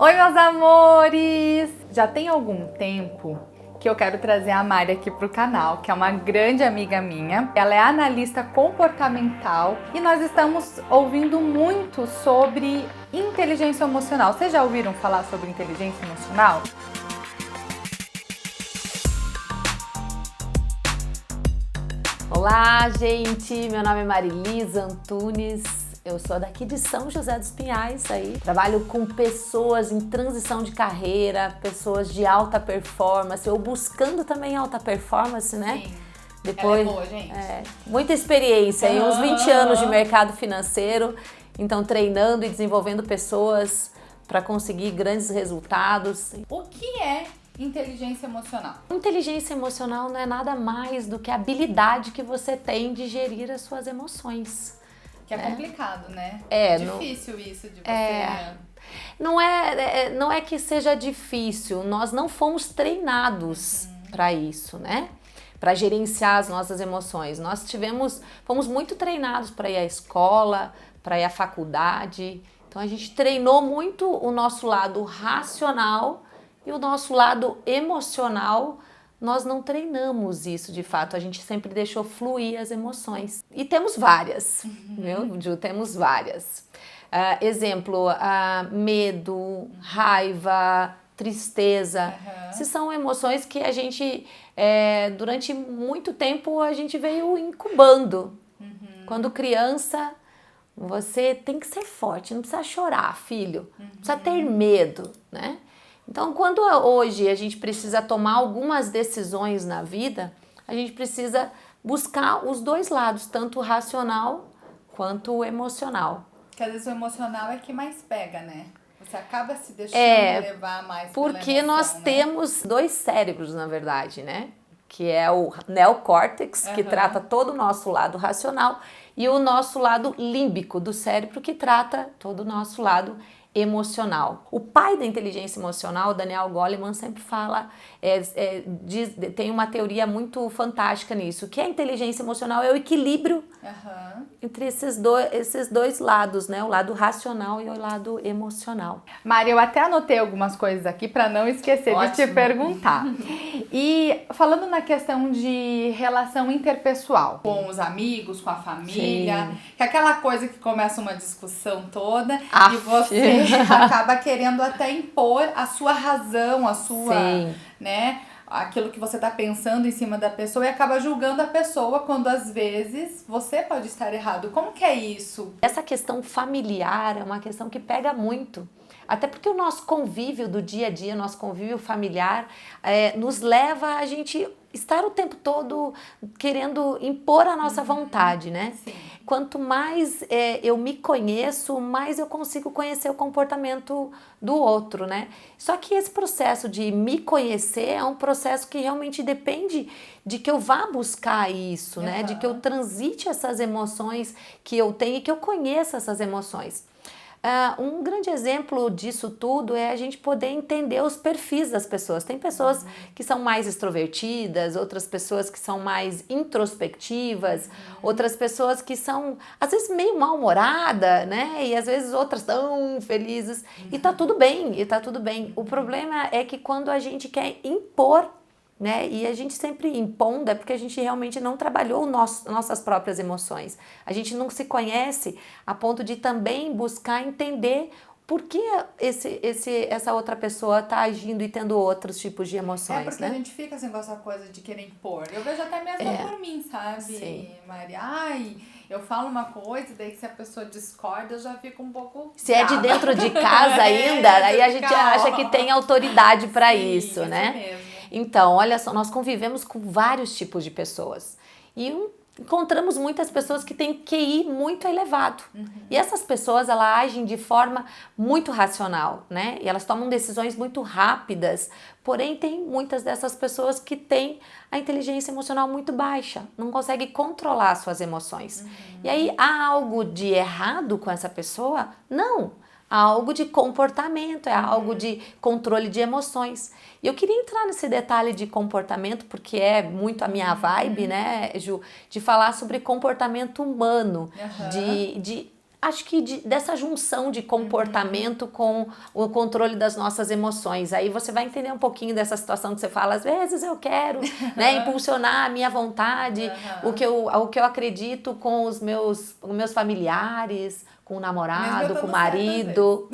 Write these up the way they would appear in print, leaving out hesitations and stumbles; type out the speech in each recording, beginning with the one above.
Oi, meus amores! Já tem algum tempo que eu quero trazer a Mari aqui pro canal, que é uma grande amiga minha. Ela é analista comportamental e nós estamos ouvindo muito sobre inteligência emocional. Vocês já ouviram falar sobre inteligência emocional? Olá, gente! Meu nome é Marilisa Antunes. Eu sou daqui de São José dos Pinhais aí. Trabalho com pessoas em transição de carreira, pessoas de alta performance, ou buscando também alta performance, né? Sim. Depois, ela é boa, gente. muita experiência, aí, uns 20 anos de mercado financeiro, então treinando e desenvolvendo pessoas para conseguir grandes resultados. O que é inteligência emocional? Inteligência emocional não é nada mais do que a habilidade que você tem de gerir as suas emoções. Que é complicado, né? É difícil isso de você... Não é que seja difícil, nós não fomos treinados para isso, né? Para gerenciar as nossas emoções. Fomos muito treinados para ir à escola, para ir à faculdade. Então a gente treinou muito o nosso lado racional e o nosso lado emocional. Nós não treinamos isso de fato, a gente sempre deixou fluir as emoções. E temos várias, viu, Ju? Temos várias. Exemplo, medo, raiva, tristeza. Essas são emoções que a gente, durante muito tempo, a gente veio incubando. Quando criança, você tem que ser forte, não precisa chorar, filho. Não precisa ter medo, né? Então, quando hoje a gente precisa tomar algumas decisões na vida, a gente precisa buscar os dois lados, tanto o racional quanto o emocional. Porque às vezes o emocional é que mais pega, né? Você acaba se deixando levar mais pela Porque emoção, nós né? temos dois cérebros, na verdade, né? Que é o neocórtex, que trata todo o nosso lado racional, e o nosso lado límbico do cérebro, que trata todo o nosso lado emocional. O pai da inteligência emocional, Daniel Goleman, sempre fala, tem uma teoria muito fantástica nisso, que a inteligência emocional é o equilíbrio entre esses dois lados, né? O lado racional e o lado emocional. Mari, eu até anotei algumas coisas aqui para não esquecer de te perguntar. E falando na questão de relação interpessoal, com os amigos, com a família, que é aquela coisa que começa uma discussão toda e você acaba querendo até impor a sua razão, a sua, né, aquilo que você tá pensando em cima da pessoa e acaba julgando a pessoa quando às vezes você pode estar errado. Como que é isso? Essa questão familiar é uma questão que pega muito. Até porque o nosso convívio do dia a dia, nosso convívio familiar, nos leva a gente estar o tempo todo querendo impor a nossa vontade, né? Sim. Quanto mais eu me conheço, mais eu consigo conhecer o comportamento do outro, né? Só que esse processo de me conhecer é um processo que realmente depende de que eu vá buscar isso, né? De que eu transite essas emoções que eu tenho e que eu conheça essas emoções. Um grande exemplo disso tudo é a gente poder entender os perfis das pessoas. Tem pessoas que são mais extrovertidas, outras pessoas que são mais introspectivas, outras pessoas que são, às vezes, meio mal-humorada, né? E às vezes outras tão felizes. E tá tudo bem, O problema é que quando a gente quer impor, né? E a gente sempre impondo é porque a gente realmente não trabalhou nossas próprias emoções. A gente não se conhece a ponto de também buscar entender por que essa outra pessoa está agindo e tendo outros tipos de emoções, porque né? a gente fica assim com essa coisa de querer impor. Eu vejo até mesmo por mim, sabe, Mari? Ai, eu falo uma coisa, daí se a pessoa discorda, eu já fico um pouco Se é de dentro de casa ainda, aí a gente acha que tem autoridade para isso, né? Mesmo. Então, olha só, nós convivemos com vários tipos de pessoas e encontramos muitas pessoas que têm QI muito elevado. E essas pessoas, elas agem de forma muito racional, né? E elas tomam decisões muito rápidas, porém tem muitas dessas pessoas que têm a inteligência emocional muito baixa, não conseguem controlar suas emoções. E aí, há algo de errado com essa pessoa? Não! Há algo de comportamento, é algo de controle de emoções. E eu queria entrar nesse detalhe de comportamento, porque é muito a minha vibe, né, Ju? De falar sobre comportamento humano, de acho que dessa junção de comportamento com o controle das nossas emoções. Aí você vai entender um pouquinho dessa situação que você fala, às vezes eu quero, né, impulsionar a minha vontade, o que eu acredito com os meus familiares, com o namorado, com o marido.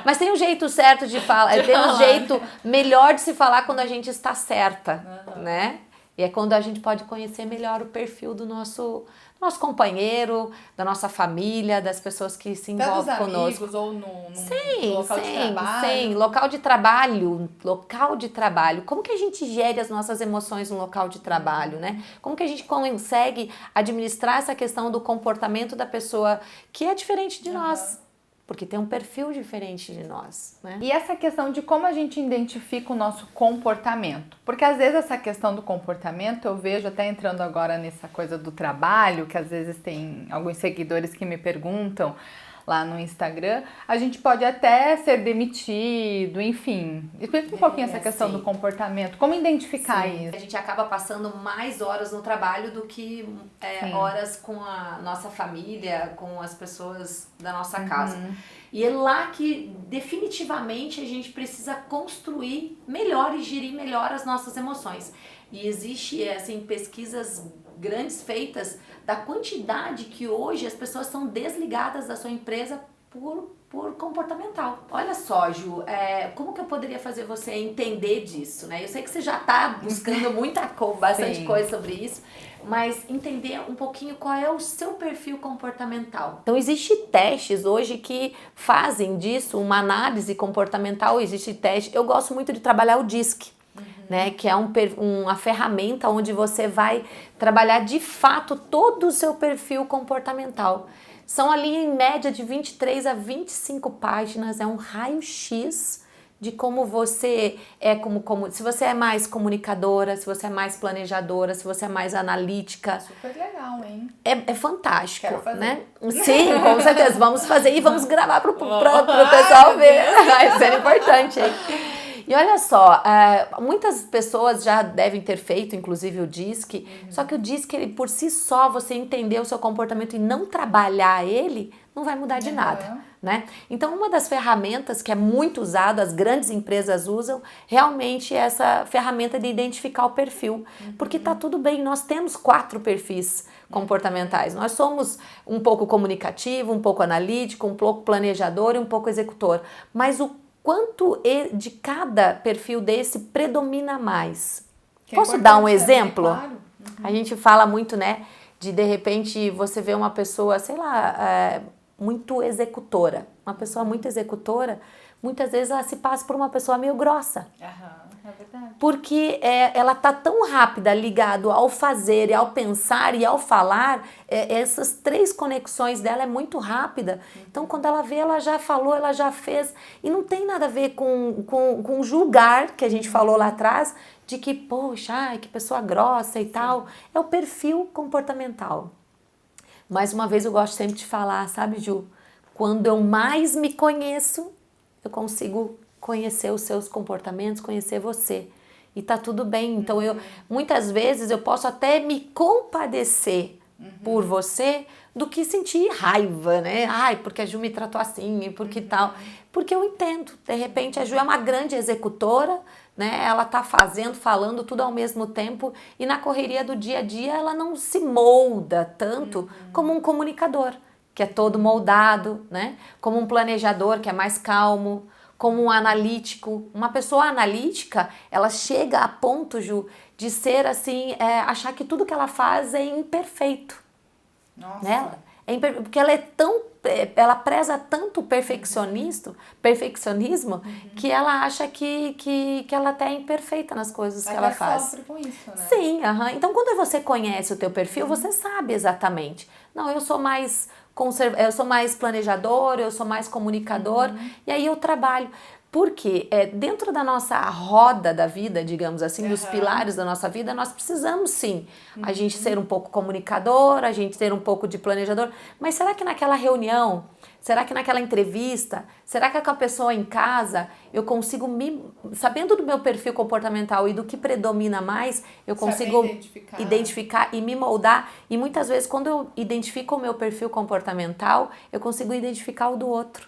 Mas tem um jeito certo de falar, tem um jeito melhor de se falar quando a gente está certa, né? E é quando a gente pode conhecer melhor o perfil do nosso companheiro, da nossa família, das pessoas que se envolvem conosco. Amigos ou no local de trabalho. Sim, local de trabalho. Como que a gente gere as nossas emoções no local de trabalho, né? Como que a gente consegue administrar essa questão do comportamento da pessoa que é diferente de nós? Porque tem um perfil diferente de nós, né? E essa questão de como a gente identifica o nosso comportamento. Porque às vezes essa questão do comportamento, eu vejo até entrando agora nessa coisa do trabalho, que às vezes tem alguns seguidores que me perguntam lá no Instagram, a gente pode até ser demitido, enfim. Explica um pouquinho essa questão do comportamento, como identificar isso? A gente acaba passando mais horas no trabalho do que horas com a nossa família, com as pessoas da nossa casa. E é lá que definitivamente a gente precisa construir melhor e gerir melhor as nossas emoções. E existe assim, pesquisas grandes feitas da quantidade que hoje as pessoas são desligadas da sua empresa por comportamental. Olha só, Ju, como que eu poderia fazer você entender disso, né? Eu sei que você já está buscando bastante coisa sobre isso, mas entender um pouquinho qual é o seu perfil comportamental. Então, existem testes hoje que fazem disso uma análise comportamental, existe teste. Eu gosto muito de trabalhar o DISC. Né, que é uma ferramenta onde você vai trabalhar de fato todo o seu perfil comportamental. São ali em média de 23 a 25 páginas, é um raio-x de como você é, se você é mais comunicadora, se você é mais planejadora, se você é mais analítica. Super legal, hein? É fantástico, quero fazer. Né? Sim, com certeza, vamos fazer e vamos gravar pro pessoal ver, vai ser importante, hein? E olha só, muitas pessoas já devem ter feito, inclusive o DISC, só que o DISC, ele, por si só, você entender o seu comportamento e não trabalhar ele, não vai mudar de nada, né? Então, uma das ferramentas que é muito usada, as grandes empresas usam, realmente é essa ferramenta de identificar o perfil, porque tá tudo bem, nós temos 4 perfis comportamentais. Nós somos um pouco comunicativo, um pouco analítico, um pouco planejador e um pouco executor, mas o quanto de cada perfil desse predomina mais? Posso dar um exemplo? Claro. A gente fala muito, né, de repente você vê uma pessoa, sei lá, muito executora. Uma pessoa muito executora, muitas vezes ela se passa por uma pessoa meio grossa. É verdade. Porque ela tá tão rápida ligado ao fazer e ao pensar e ao falar, essas 3 conexões dela é muito rápida. Então, quando ela vê, ela já falou, ela já fez. E não tem nada a ver com julgar, que a gente falou lá atrás, de que, poxa, ai, que pessoa grossa e tal. É o perfil comportamental. Mais uma vez, eu gosto sempre de falar, sabe, Ju? Quando eu mais me conheço, eu consigo conhecer os seus comportamentos, conhecer você. E tá tudo bem. Então, muitas vezes eu posso até me compadecer por você do que sentir raiva, né? Ai, porque a Ju me tratou assim, porque tal. Porque eu entendo. De repente, a Ju é uma grande executora, né? Ela tá falando tudo ao mesmo tempo e na correria do dia a dia ela não se molda tanto como um comunicador, que é todo moldado, né? Como um planejador, que é mais calmo, como um analítico. Uma pessoa analítica, ela chega a ponto, Ju, de ser assim, achar que tudo que ela faz é imperfeito. Nossa. Né? Porque ela preza tanto o perfeccionismo, que ela acha que ela até é imperfeita nas coisas que ela faz. Sofre com isso, né? Sim, então quando você conhece o teu perfil, você sabe exatamente. Não, eu sou mais planejador, eu sou mais comunicador, e aí eu trabalho. Porque dentro da nossa roda da vida, digamos assim, dos pilares da nossa vida, nós precisamos sim, a gente ser um pouco comunicador, a gente ter um pouco de planejador, mas será que naquela reunião Será que naquela entrevista, será que com a pessoa em casa, eu consigo sabendo do meu perfil comportamental e do que predomina mais, eu consigo identificar e me moldar. E muitas vezes, quando eu identifico o meu perfil comportamental, eu consigo identificar o do outro.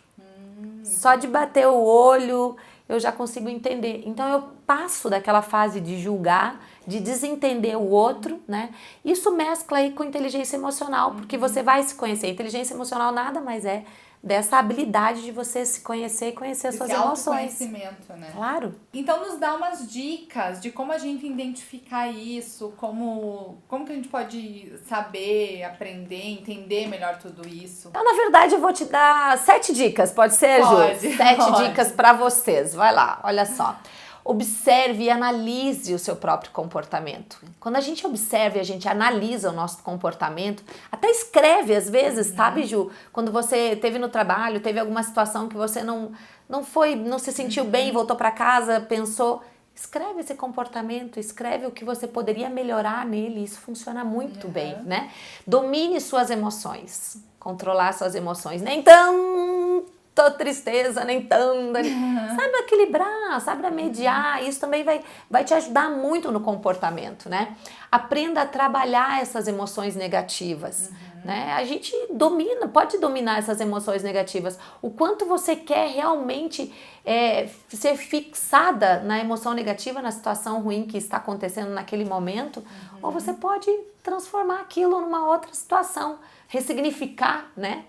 Só de bater o olho, eu já consigo entender. Então, eu passo daquela fase de julgar, de desentender o outro, né? Isso mescla aí com inteligência emocional, porque você vai se conhecer. Inteligência emocional nada mais é dessa habilidade de você se conhecer e conhecer as suas emoções. Autoconhecimento, né? Claro. Então nos dá umas dicas de como a gente identificar isso, como que a gente pode saber, aprender, entender melhor tudo isso. Então, na verdade, eu vou te dar 7 dicas, pode ser, Ju? 7 dicas para vocês. Vai lá, olha só. Observe e analise o seu próprio comportamento. Quando a gente observa e a gente analisa o nosso comportamento, até escreve às vezes, sabe, Ju? Quando você teve no trabalho, teve alguma situação que você não se sentiu bem, voltou para casa, pensou, escreve esse comportamento, escreve o que você poderia melhorar nele, isso funciona muito bem, né? Domine suas emoções, controlar suas emoções, nem tão tristeza, nem tanta. Saiba equilibrar, saiba mediar, isso também vai te ajudar muito no comportamento, né? Aprenda a trabalhar essas emoções negativas, né? A gente pode dominar essas emoções negativas. O quanto você quer realmente ser fixada na emoção negativa, na situação ruim que está acontecendo naquele momento, ou você pode transformar aquilo numa outra situação, ressignificar, né?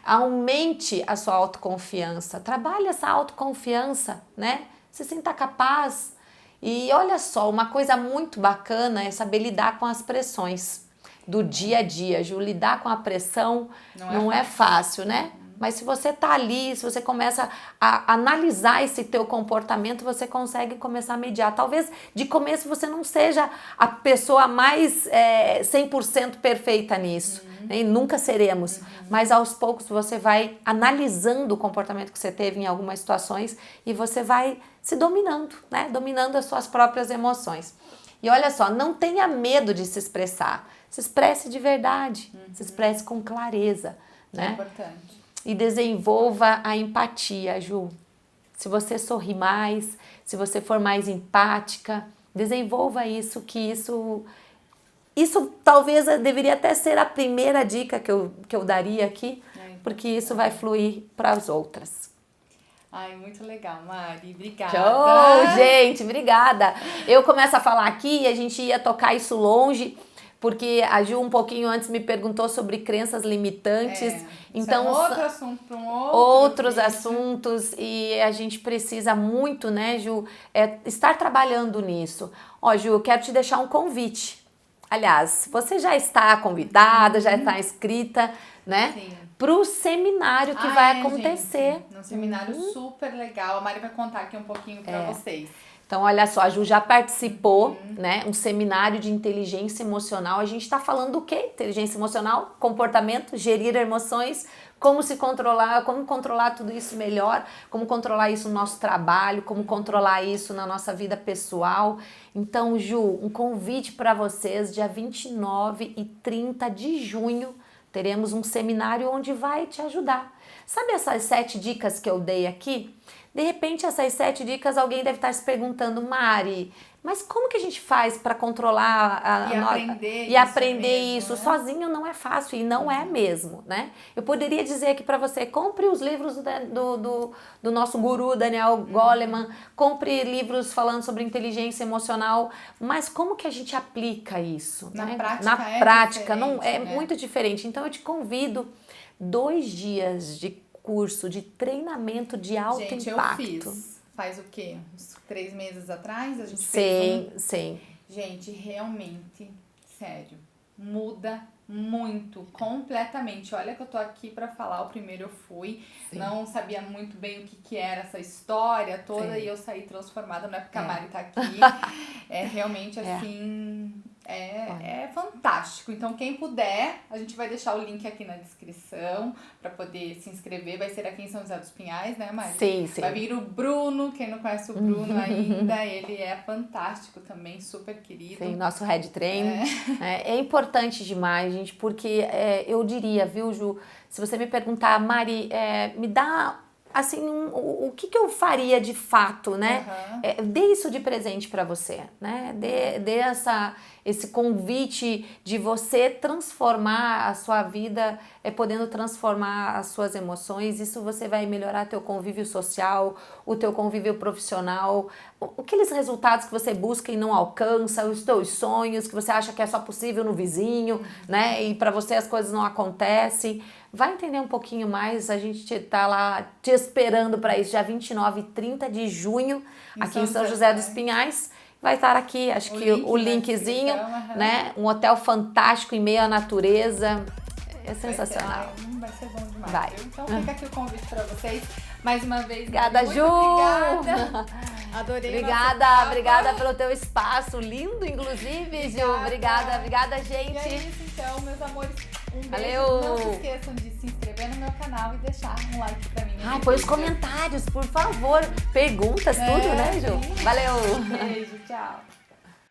Aumente a sua autoconfiança, trabalhe essa autoconfiança, né? Se sinta capaz. E olha só, uma coisa muito bacana é saber lidar com as pressões do dia a dia. Ju, lidar com a pressão não é fácil, né? Mas se você tá ali, se você começa a analisar esse teu comportamento, você consegue começar a mediar. Talvez de começo você não seja a pessoa mais 100% perfeita nisso, né? E nunca seremos. Mas aos poucos você vai analisando o comportamento que você teve em algumas situações e você vai se dominando, né? Dominando as suas próprias emoções. E olha só, não tenha medo de se expressar. Se expresse de verdade, se expresse com clareza, né? É importante. E desenvolva a empatia, Ju. Se você sorrir mais, se você for mais empática, desenvolva isso, que isso talvez deveria até ser a primeira dica que eu daria aqui, porque isso vai fluir para as outras. Ai, muito legal, Mari. Obrigada. Show, gente, obrigada. Eu começo a falar aqui e a gente ia tocar isso longe, porque a Ju um pouquinho antes me perguntou sobre crenças limitantes. Então, é outro assunto para um outros vídeo. Assuntos, e a gente precisa muito, né, Ju, estar trabalhando nisso. Ó, Ju, eu quero te deixar um convite. Aliás, você já está convidada, já está inscrita, né? Sim. Para o seminário que vai acontecer. Gente, um seminário super legal. A Mari vai contar aqui um pouquinho para vocês. Então, olha só, a Ju já participou, né? Um seminário de inteligência emocional. A gente está falando do quê? Inteligência emocional, comportamento, gerir emoções, como se controlar, como controlar tudo isso melhor, como controlar isso no nosso trabalho, como controlar isso na nossa vida pessoal. Então, Ju, um convite para vocês, dia 29 e 30 de junho, teremos um seminário onde vai te ajudar. Sabe essas 7 dicas que eu dei aqui? De repente, essas 7 dicas, alguém deve estar se perguntando, Mari, mas como que a gente faz para controlar aprender isso? Né? Sozinho não é fácil, e não é mesmo, né? Eu poderia dizer aqui para você, compre os livros do nosso guru, Daniel Goleman, compre livros falando sobre inteligência emocional, mas como que a gente aplica isso? Na né? prática não é né? muito diferente. Então, eu te convido 2 dias de curso de treinamento de alto impacto. Eu fiz. Faz o quê? Uns 3 meses atrás a gente fez Sim. Gente, realmente, sério, muda muito, completamente. Olha que eu tô aqui pra falar, o primeiro eu fui, não sabia muito bem o que era essa história toda e eu saí transformada, não é porque a Mari tá aqui. É realmente assim, É fantástico. Então, quem puder, a gente vai deixar o link aqui na descrição para poder se inscrever. Vai ser aqui em São José dos Pinhais, né, Mari? Sim. Vai vir o Bruno, quem não conhece o Bruno ainda, ele é fantástico também, super querido. Sim, nosso head trainer. É importante demais, gente, porque eu diria, viu, Ju, se você me perguntar, Mari, me dá... assim, o que eu faria de fato, né? Dê isso de presente para você, né? Dê esse convite de você transformar a sua vida, podendo transformar as suas emoções. Isso você vai melhorar teu convívio social, o teu convívio profissional, aqueles resultados que você busca e não alcança, os teus sonhos que você acha que é só possível no vizinho, né? E para você as coisas não acontecem. Vai entender um pouquinho mais, a gente tá lá te esperando para isso, dia 29 e 30 de junho, aqui em São José dos Pinhais. Vai estar aqui, acho que o linkzinho, né? Um hotel fantástico em meio à natureza. É sensacional. Vai ser bom demais. Vai. Então fica aqui o convite para vocês. Mais uma vez, obrigada, Ju! Obrigada. Adorei. Obrigada pelo teu espaço, lindo, inclusive, Ju. Obrigada, gente. E é isso, então, meus amores. Um beijo. Valeu. Não se esqueçam de se inscrever no meu canal e deixar um like pra mim. Põe os comentários, por favor. Perguntas, tudo, né, Ju? Valeu. Beijo, tchau.